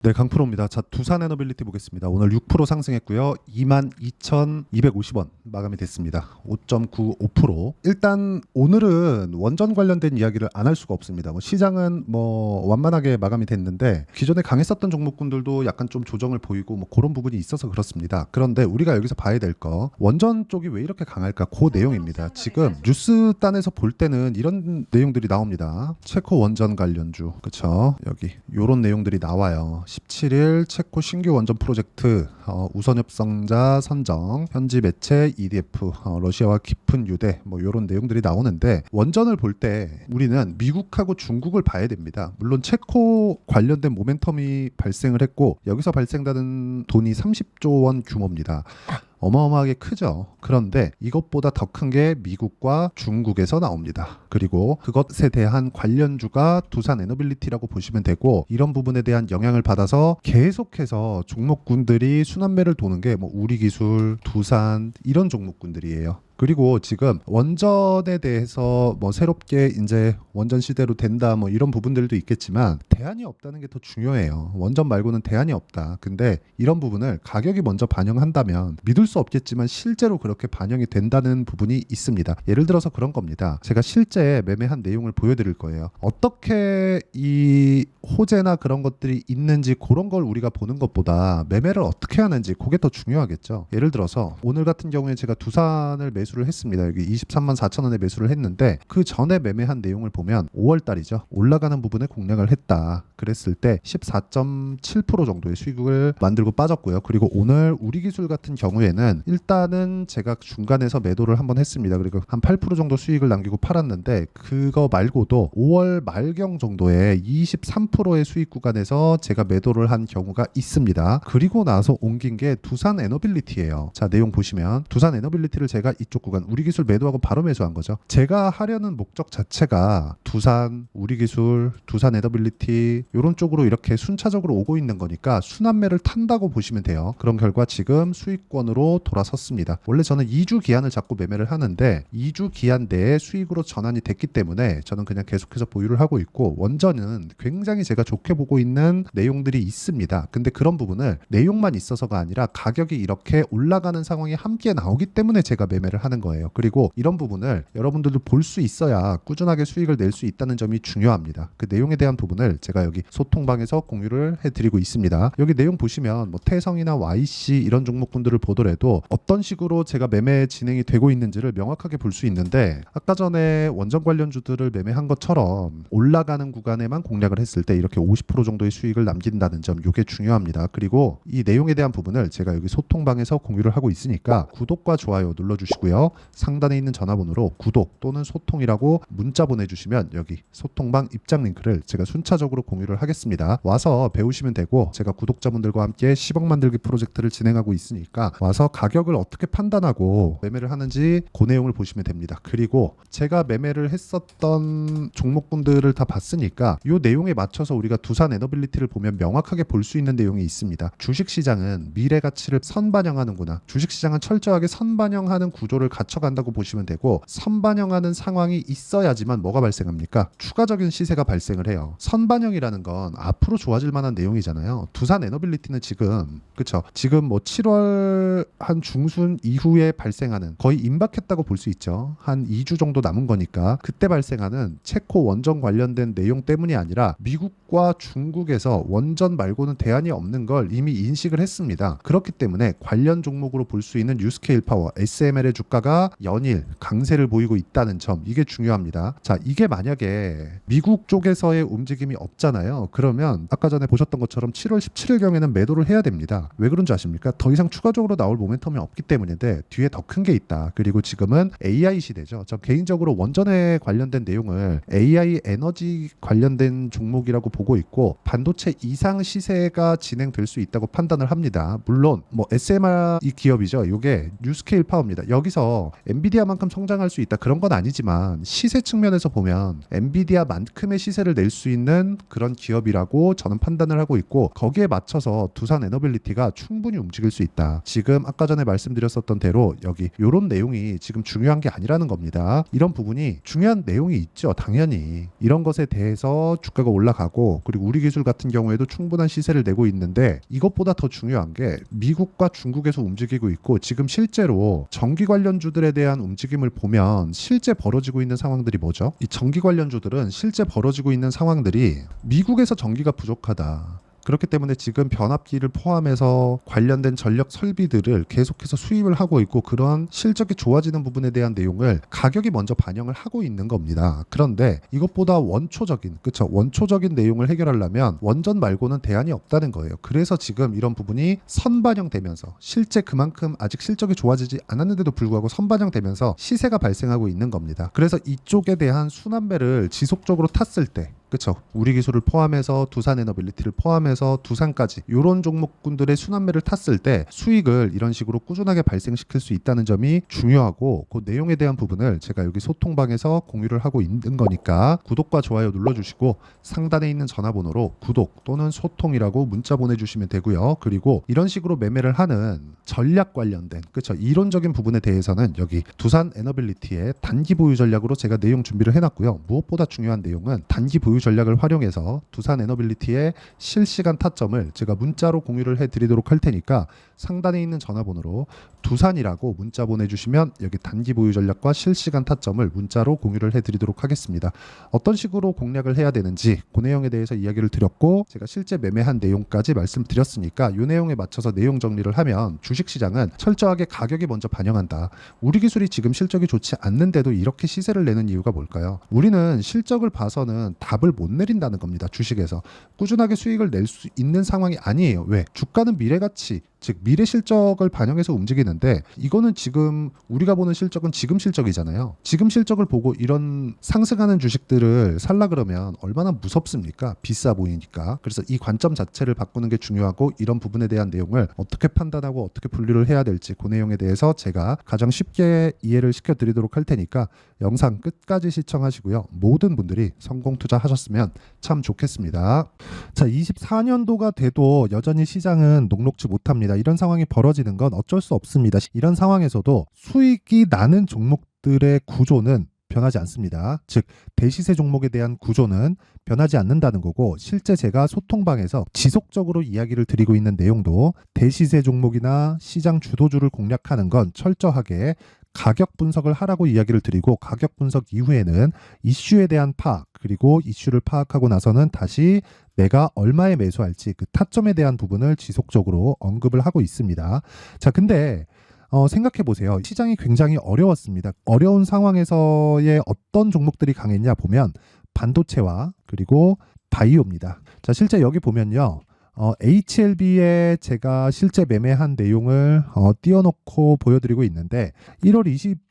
네, 강프로입니다. 자, 두산 에너빌리티 보겠습니다. 오늘 6% 상승했고요. 22,250원 마감이 됐습니다. 5.95%. 일단 오늘은 원전 관련된 이야기를 안 할 수가 없습니다. 시장은 완만하게 마감이 됐는데 기존에 강했었던 종목군들도 약간 좀 조정을 보이고 그런 부분이 있어서 그렇습니다. 그런데 우리가 여기서 봐야 될 거, 원전 쪽이 왜 이렇게 강할까? 그 내용입니다. 지금 뉴스단에서 볼 때는 이런 내용들이 나옵니다. 체코 원전 관련주, 그렇죠? 여기 요런 내용들이 나와요. 17일 체코 신규 원전 프로젝트 우선 협상자 선정, 현지 매체 EDF, 러시아와 깊은 유대 이런 내용들이 나오는데, 원전을 볼 때 우리는 미국하고 중국을 봐야 됩니다. 물론 체코 관련된 모멘텀이 발생을 했고 여기서 발생되는 돈이 30조 원 규모입니다. 어마어마하게 크죠. 그런데 이것보다 더 큰 게 미국과 중국에서 나옵니다. 그리고 그것에 대한 관련주가 두산 에너빌리티라고 보시면 되고, 이런 부분에 대한 영향을 받아서 계속해서 종목군들이 순환매를 도는 게 우리기술, 두산 이런 종목군들이에요. 그리고 지금 원전에 대해서 새롭게 이제 원전 시대로 된다 이런 부분들도 있겠지만 대안이 없다는 게 더 중요해요. 원전 말고는 대안이 없다. 근데 이런 부분을 가격이 먼저 반영한다면 믿을 수 없겠지만 실제로 그렇게 반영이 된다는 부분이 있습니다. 예를 들어서 그런 겁니다. 제가 실제 매매한 내용을 보여드릴 거예요. 어떻게 이 호재나 그런 것들이 있는지 그런 걸 우리가 보는 것보다 매매를 어떻게 하는지 그게 더 중요하겠죠. 예를 들어서 오늘 같은 경우에 제가 두산을 매수를 했습니다. 여기 23만 4천 원에 매수를 했는데 그 전에 매매한 내용을 보면 5월 달이죠. 올라가는 부분에 공략을 했다. 그랬을 때 14.7% 정도의 수익을 만들고 빠졌고요. 그리고 오늘 우리기술 같은 경우에는 일단은 제가 중간에서 매도를 한번 했습니다. 그리고 한 8% 정도 수익을 남기고 팔았는데, 그거 말고도 5월 말경 정도에 23%의 수익 구간에서 제가 매도를 한 경우가 있습니다. 그리고 나서 옮긴 게 두산 에너빌리티예요. 자, 내용 보시면 두산 에너빌리티를 제가 이쪽 구간 우리기술 매도하고 바로 매수한 거죠. 제가 하려는 목적 자체가 두산, 우리기술, 두산 에너빌리티 이런 쪽으로 이렇게 순차적으로 오고 있는 거니까 순환매를 탄다고 보시면 돼요. 그런 결과 지금 수익권으로 돌아섰습니다. 원래 저는 2주 기한을 잡고 매매를 하는데 2주 기한 내에 수익으로 전환이 됐기 때문에 저는 그냥 계속해서 보유를 하고 있고, 원전은 굉장히 제가 좋게 보고 있는 내용들이 있습니다. 근데 그런 부분을 내용만 있어서가 아니라 가격이 이렇게 올라가는 상황이 함께 나오기 때문에 제가 매매를 하는 거예요. 그리고 이런 부분을 여러분들도 볼 수 있어야 꾸준하게 수익을 낼 수 있다는 점이 중요합니다. 그 내용에 대한 부분을 제가 여기 소통방에서 공유를 해드리고 있습니다. 여기 내용 보시면 태성이나 YC 이런 종목군들을 보더라도 어떤 식으로 제가 매매 진행이 되고 있는지를 명확하게 볼 수 있는데, 아까 전에 원전 관련주들을 매매한 것처럼 올라가는 구간에만 공략을 했을 때 이렇게 50% 정도의 수익을 남긴다는 점, 이게 중요합니다. 그리고 이 내용에 대한 부분을 제가 여기 소통방에서 공유를 하고 있으니까 구독과 좋아요 눌러주시고요. 상단에 있는 전화번호로 구독 또는 소통이라고 문자 보내주시면 여기 소통방 입장 링크를 제가 순차적으로 공유를 하겠습니다. 와서 배우시면 되고, 제가 구독자분들과 함께 10억 만들기 프로젝트를 진행하고 있으니까 와서 가격을 어떻게 판단하고 매매를 하는지 그 내용을 보시면 됩니다. 그리고 제가 매매를 했었던 종목군들을 다 봤으니까 이 내용에 맞춰서 우리가 두산 에너빌리티를 보면 명확하게 볼 수 있는 내용이 있습니다. 주식시장은 미래 가치를 선반영하는구나. 주식시장은 철저하게 선반영하는 구조를 갖춰간다고 보시면 되고, 선반영하는 상황이 있어야지만 뭐가 발생합니까? 추가적인 시세가 발생을 해요. 선반영이라는 건 앞으로 좋아질 만한 내용이잖아요. 두산 에너빌리티는 지금, 그쵸, 지금 7월 한 중순 이후에 발생하는, 거의 임박했다고 볼 수 있죠. 한 2주 정도 남은 거니까 그때 발생하는 체코 원전 관련된 내용 때문이 아니라 미국과 중국에서 원전 말고는 대안이 없는 걸 이미 인식을 했습니다. 그렇기 때문에 관련 종목으로 볼 수 있는 뉴스케일 파워 SML의 주가가 연일 강세를 보이고 있다는 점, 이게 중요합니다. 자, 이게 만약에 미국 쪽에서의 움직임이 없잖아요. 그러면 아까 전에 보셨던 것처럼 7월 17일경에는 매도를 해야 됩니다. 왜 그런 줄 아십니까? 더 이상 추가적으로 나올 모멘텀이 없기 때문인데 뒤에 더 큰 게 있다. 그리고 지금은 AI 시대죠. 저 개인적으로 원전에 관련된 내용을 AI 에너지 관련된 종목이라고 보고 있고, 반도체 이상 시세가 진행될 수 있다고 판단을 합니다. 물론 SMR 이 기업이죠. 이게 뉴스케일 파워입니다. 여기서 엔비디아만큼 성장할 수 있다 그런 건 아니지만 시세 측면에서 보면 엔비디아만큼의 시세를 낼 수 있는 그런 기업이라고 저는 판단을 하고 있고, 거기에 맞춰서 두산 에너빌리티가 충분히 움직일 수 있다. 지금 아까 전에 말씀드렸었던 대로 여기 이런 내용이 지금 중요한 게 아니라는 겁니다. 이런 부분이 중요한 내용이 있죠. 당연히 이런 것에 대해서 주가가 올라가고 있고, 그리고 우리 기술 같은 경우에도 충분한 시세를 내고 있는데, 이것보다 더 중요한 게 미국과 중국에서 움직이고 있고, 지금 실제로 전기 관련주들에 대한 움직임을 보면 실제 벌어지고 있는 상황들이 뭐죠? 이 전기 관련주들은 실제 벌어지고 있는 상황들이 미국에서 전기가 부족하다. 그렇기 때문에 지금 변압기를 포함해서 관련된 전력 설비들을 계속해서 수입을 하고 있고, 그런 실적이 좋아지는 부분에 대한 내용을 가격이 먼저 반영을 하고 있는 겁니다. 그런데 이것보다 원초적인 내용을 해결하려면 원전 말고는 대안이 없다는 거예요. 그래서 지금 이런 부분이 선반영되면서 실제 그만큼 아직 실적이 좋아지지 않았는데도 불구하고 선반영되면서 시세가 발생하고 있는 겁니다. 그래서 이쪽에 대한 순환매를 지속적으로 탔을 때, 그렇죠, 우리 기술을 포함해서 두산에너빌리티를 포함해서 두산까지 이런 종목군들의 순환매를 탔을 때 수익을 이런 식으로 꾸준하게 발생시킬 수 있다는 점이 중요하고, 그 내용에 대한 부분을 제가 여기 소통방에서 공유를 하고 있는 거니까 구독과 좋아요 눌러주시고 상단에 있는 전화번호로 구독 또는 소통이라고 문자 보내주시면 되고요. 그리고 이런 식으로 매매를 하는 전략 관련된, 그렇죠, 이론적인 부분에 대해서는 여기 두산에너빌리티의 단기 보유 전략으로 제가 내용 준비를 해놨고요. 무엇보다 중요한 내용은 단기 보유 전략을 활용해서 두산에너빌리티의 실시간 타점을 제가 문자로 공유를 해드리도록 할 테니까 상단에 있는 전화번호로 두산이라고 문자 보내주시면 여기 단기 보유 전략과 실시간 타점을 문자로 공유를 해드리도록 하겠습니다. 어떤 식으로 공략을 해야 되는지 그 내용에 대해서 이야기를 드렸고, 제가 실제 매매한 내용까지 말씀드렸으니까 이 내용에 맞춰서 내용 정리를 하면 주식시장은 철저하게 가격이 먼저 반영한다. 우리 기술이 지금 실적이 좋지 않는데도 이렇게 시세를 내는 이유가 뭘까요? 우리는 실적을 봐서는 답을 못 내린다는 겁니다. 주식에서 꾸준하게 수익을 낼 수 있는 상황이 아니에요. 왜? 주가는 미래가치, 즉 미래 실적을 반영해서 움직이는데, 이거는 지금 우리가 보는 실적은 지금 실적이잖아요. 지금 실적을 보고 이런 상승하는 주식들을 살라 그러면 얼마나 무섭습니까? 비싸 보이니까. 그래서 이 관점 자체를 바꾸는 게 중요하고, 이런 부분에 대한 내용을 어떻게 판단하고 어떻게 분류를 해야 될지 그 내용에 대해서 제가 가장 쉽게 이해를 시켜드리도록 할 테니까 영상 끝까지 시청하시고요. 모든 분들이 성공 투자하셨으면 참 좋겠습니다. 자, 24년도가 돼도 여전히 시장은 녹록지 못합니다. 이런 상황이 벌어지는 건 어쩔 수 없습니다. 이런 상황에서도 수익이 나는 종목들의 구조는 변하지 않습니다. 즉 대시세 종목에 대한 구조는 변하지 않는다는 거고, 실제 제가 소통방에서 지속적으로 이야기를 드리고 있는 내용도 대시세 종목이나 시장 주도주를 공략하는 건 철저하게 가격 분석을 하라고 이야기를 드리고, 가격 분석 이후에는 이슈에 대한 파악, 그리고 이슈를 파악하고 나서는 다시 내가 얼마에 매수할지 그 타점에 대한 부분을 지속적으로 언급을 하고 있습니다. 자, 근데 생각해 보세요. 시장이 굉장히 어려웠습니다. 어려운 상황에서의 어떤 종목들이 강했냐 보면 반도체와 그리고 바이오입니다. 자, 실제 여기 보면요. HLB에 제가 실제 매매한 내용을 띄워놓고 보여드리고 있는데, 1월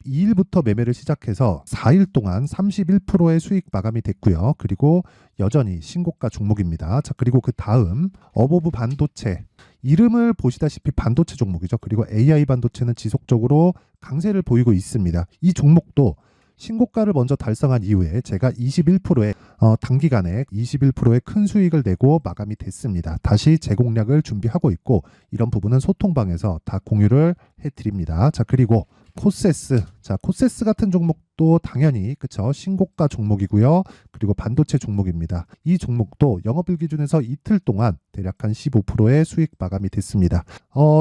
22일부터 매매를 시작해서 4일 동안 31%의 수익 마감이 됐고요. 그리고 여전히 신고가 종목입니다. 자, 그리고 그 다음 어보브 반도체, 이름을 보시다시피 반도체 종목이죠. 그리고 AI 반도체는 지속적으로 강세를 보이고 있습니다. 이 종목도 신고가를 먼저 달성한 이후에 제가 21%의 단기간에 21%의 큰 수익을 내고 마감이 됐습니다. 다시 재공략을 준비하고 있고, 이런 부분은 소통방에서 다 공유를 해드립니다. 자, 그리고 코세스, 자, 코세스 같은 종목도 당연히 그쵸, 신고가 종목이고요. 그리고 반도체 종목입니다. 이 종목도 영업일 기준에서 이틀 동안 대략 한 15%의 수익 마감이 됐습니다.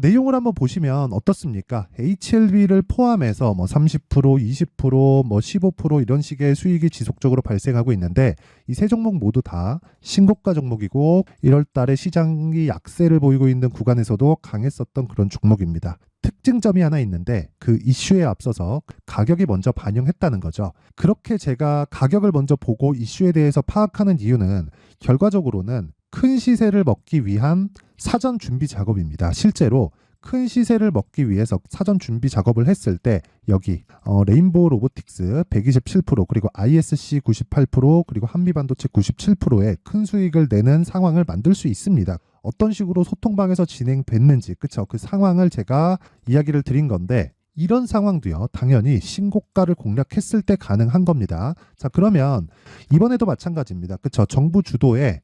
내용을 한번 보시면 어떻습니까? HLB를 포함해서 뭐 30%, 20%, 뭐 15% 이런 식의 수익이 지속적으로 발생하고 있는데, 이 세 종목 모두 다 신고가 종목이고 1월 달에 시장이 약세를 보이고 있는 구간에서도 강했었던 그런 종목입니다. 특징점이 하나 있는데, 그 이슈에 앞서서 가격이 먼저 반영했다는 거죠. 그렇게 제가 가격을 먼저 보고 이슈에 대해서 파악하는 이유는 결과적으로는 큰 시세를 먹기 위한 사전 준비 작업입니다. 실제로 큰 시세를 먹기 위해서 사전 준비 작업을 했을 때 여기 레인보우 로보틱스 127%, 그리고 ISC 98%, 그리고 한미반도체 97%의 큰 수익을 내는 상황을 만들 수 있습니다. 어떤 식으로 소통방에서 진행됐는지, 그쵸, 그 상황을 제가 이야기를 드린 건데, 이런 상황도요 당연히 신고가를 공략했을 때 가능한 겁니다. 자, 그러면 이번에도 마찬가지입니다. 그쵸, 정부 주도의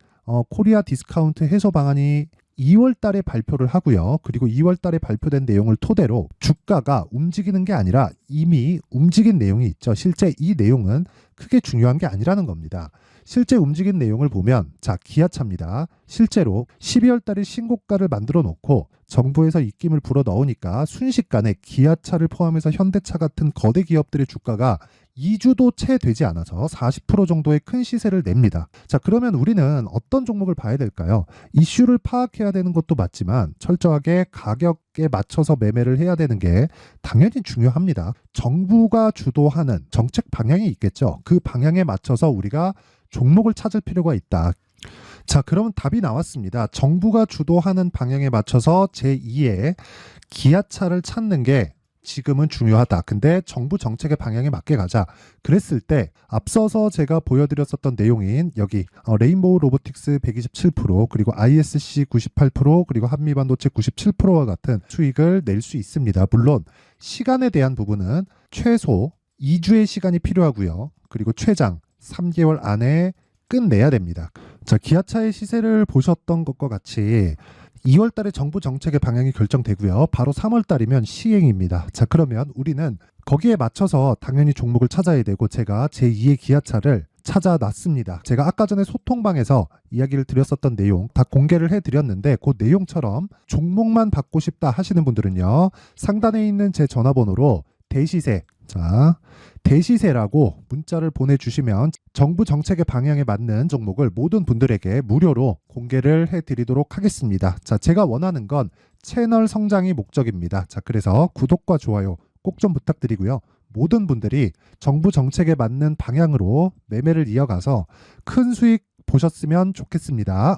코리아 디스카운트 해소 방안이 2월 달에 발표를 하고요. 그리고 2월 달에 발표된 내용을 토대로 주가가 움직이는 게 아니라 이미 움직인 내용이 있죠. 실제 이 내용은 크게 중요한 게 아니라는 겁니다. 실제 움직인 내용을 보면 자, 기아차입니다. 실제로 12월 달에 신고가를 만들어 놓고 정부에서 입김을 불어 넣으니까 순식간에 기아차를 포함해서 현대차 같은 거대 기업들의 주가가 2주도 채 되지 않아서 40% 정도의 큰 시세를 냅니다. 자, 그러면 우리는 어떤 종목을 봐야 될까요? 이슈를 파악해야 되는 것도 맞지만 철저하게 가격에 맞춰서 매매를 해야 되는 게 당연히 중요합니다. 정부가 주도하는 정책 방향이 있겠죠. 그 방향에 맞춰서 우리가 종목을 찾을 필요가 있다. 자, 그러면 답이 나왔습니다. 정부가 주도하는 방향에 맞춰서 제2의 기아차를 찾는 게 지금은 중요하다. 근데 정부 정책의 방향에 맞게 가자. 그랬을 때 앞서서 제가 보여드렸었던 내용인 여기 레인보우 로보틱스 127% 그리고 ISC 98% 그리고 한미반도체 97%와 같은 수익을 낼 수 있습니다. 물론 시간에 대한 부분은 최소 2주의 시간이 필요하고요. 그리고 최장 3개월 안에 끝내야 됩니다. 자, 기아차의 시세를 보셨던 것과 같이 2월 달에 정부 정책의 방향이 결정되고요. 바로 3월 달이면 시행입니다. 자, 그러면 우리는 거기에 맞춰서 당연히 종목을 찾아야 되고 제가 제2의 기아차를 찾아놨습니다. 제가 아까 전에 소통방에서 이야기를 드렸었던 내용 다 공개를 해드렸는데 그 내용처럼 종목만 받고 싶다 하시는 분들은요. 상단에 있는 제 전화번호로 대시세, 자, 대시세라고 문자를 보내주시면 정부 정책의 방향에 맞는 종목을 모든 분들에게 무료로 공개를 해드리도록 하겠습니다. 자, 제가 원하는 건 채널 성장이 목적입니다. 자, 그래서 구독과 좋아요 꼭 좀 부탁드리고요. 모든 분들이 정부 정책에 맞는 방향으로 매매를 이어가서 큰 수익 보셨으면 좋겠습니다.